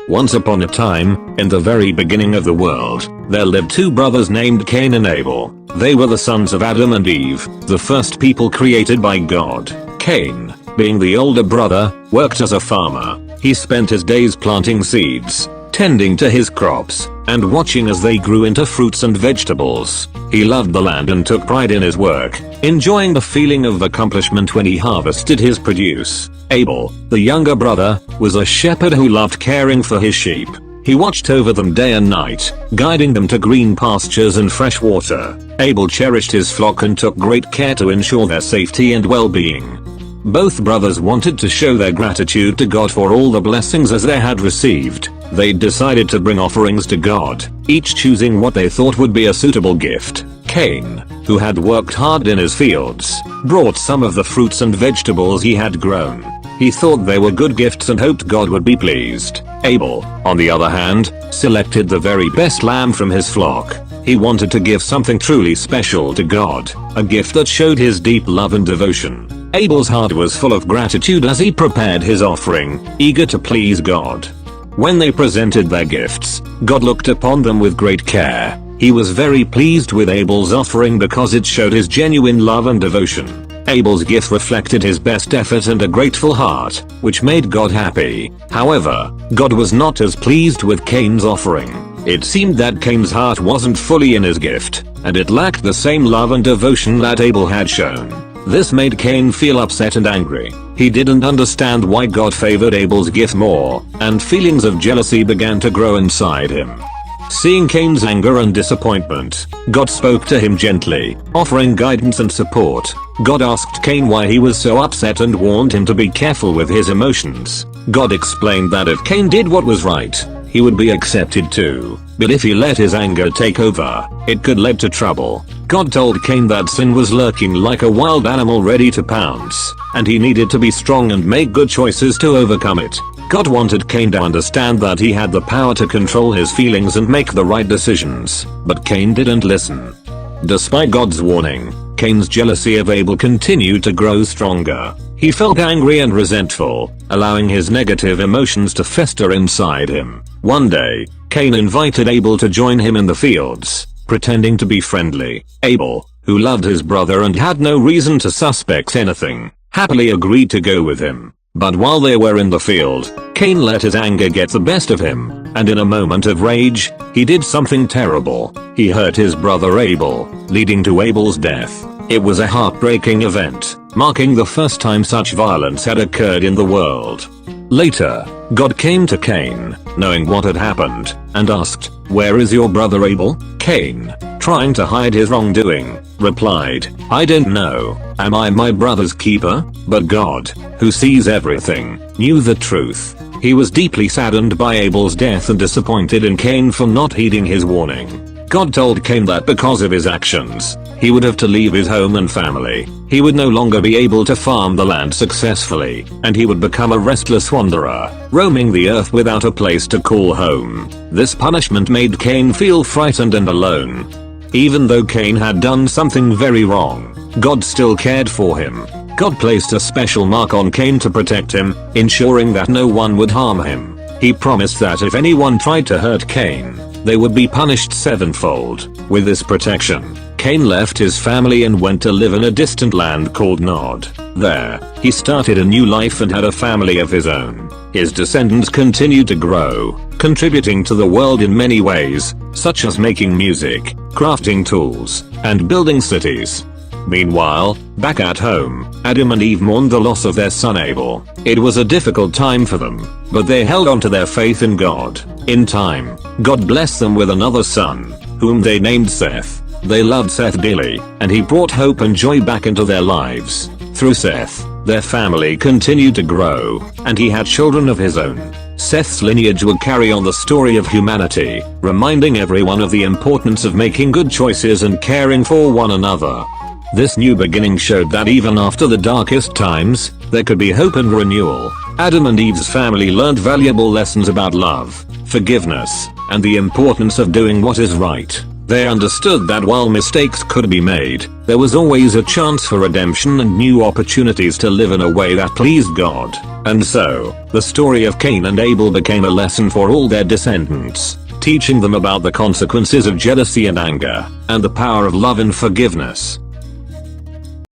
Once upon a time, in the very beginning of the world, there lived two brothers named Cain and Abel. They were the sons of Adam and Eve, the first people created by God. Cain, being the older brother, worked as a farmer. He spent his days planting seeds, tending to his crops, and watching as they grew into fruits and vegetables. He loved the land and took pride in his work, enjoying the feeling of accomplishment when he harvested his produce. Abel, the younger brother, was a shepherd who loved caring for his sheep. He watched over them day and night, guiding them to green pastures and fresh water. Abel cherished his flock and took great care to ensure their safety and well-being. Both brothers wanted to show their gratitude to God for all the blessings as they had received. They decided to bring offerings to God, each choosing what they thought would be a suitable gift. Cain, who had worked hard in his fields, brought some of the fruits and vegetables he had grown. He thought they were good gifts and hoped God would be pleased. Abel, on the other hand, selected the very best lamb from his flock. He wanted to give something truly special to God, a gift that showed his deep love and devotion. Abel's heart was full of gratitude as he prepared his offering, eager to please God. When they presented their gifts, God looked upon them with great care. He was very pleased with Abel's offering because it showed his genuine love and devotion. Abel's gift reflected his best effort and a grateful heart, which made God happy. However, God was not as pleased with Cain's offering. It seemed that Cain's heart wasn't fully in his gift, and it lacked the same love and devotion that Abel had shown. This made Cain feel upset and angry. He didn't understand why God favored Abel's gift more, and feelings of jealousy began to grow inside him. Seeing Cain's anger and disappointment, God spoke to him gently, offering guidance and support. God asked Cain why he was so upset and warned him to be careful with his emotions. God explained that if Cain did what was right, he would be accepted too. But if he let his anger take over, it could lead to trouble. God told Cain that sin was lurking like a wild animal ready to pounce, and he needed to be strong and make good choices to overcome it. God wanted Cain to understand that he had the power to control his feelings and make the right decisions, but Cain didn't listen. Despite God's warning, Cain's jealousy of Abel continued to grow stronger. He felt angry and resentful, allowing his negative emotions to fester inside him. One day, Cain invited Abel to join him in the fields, pretending to be friendly. Abel, who loved his brother and had no reason to suspect anything, happily agreed to go with him. But while they were in the field, Cain let his anger get the best of him, and in a moment of rage, he did something terrible. He hurt his brother Abel, leading to Abel's death. It was a heartbreaking event, marking the first time such violence had occurred in the world. Later, God came to Cain, knowing what had happened, and asked, "Where is your brother Abel?" Cain, trying to hide his wrongdoing, replied, "I don't know. Am I my brother's keeper?" But God, who sees everything, knew the truth. He was deeply saddened by Abel's death and disappointed in Cain for not heeding his warning. God told Cain that because of his actions, he would have to leave his home and family. He would no longer be able to farm the land successfully, and he would become a restless wanderer, roaming the earth without a place to call home. This punishment made Cain feel frightened and alone. Even though Cain had done something very wrong, God still cared for him. God placed a special mark on Cain to protect him, ensuring that no one would harm him. He promised that if anyone tried to hurt Cain, they would be punished sevenfold. With this protection, Cain left his family and went to live in a distant land called Nod. There, he started a new life and had a family of his own. His descendants continued to grow, contributing to the world in many ways, such as making music, crafting tools, and building cities. Meanwhile, back at home, Adam and Eve mourned the loss of their son Abel. It was a difficult time for them, but they held on to their faith in God. In time, God blessed them with another son, whom they named Seth. They loved Seth dearly, and he brought hope and joy back into their lives. Through Seth, their family continued to grow, and he had children of his own. Seth's lineage would carry on the story of humanity, reminding everyone of the importance of making good choices and caring for one another. This new beginning showed that even after the darkest times, there could be hope and renewal. Adam and Eve's family learned valuable lessons about love, forgiveness, and the importance of doing what is right. They understood that while mistakes could be made, there was always a chance for redemption and new opportunities to live in a way that pleased God. And so, the story of Cain and Abel became a lesson for all their descendants, teaching them about the consequences of jealousy and anger, and the power of love and forgiveness.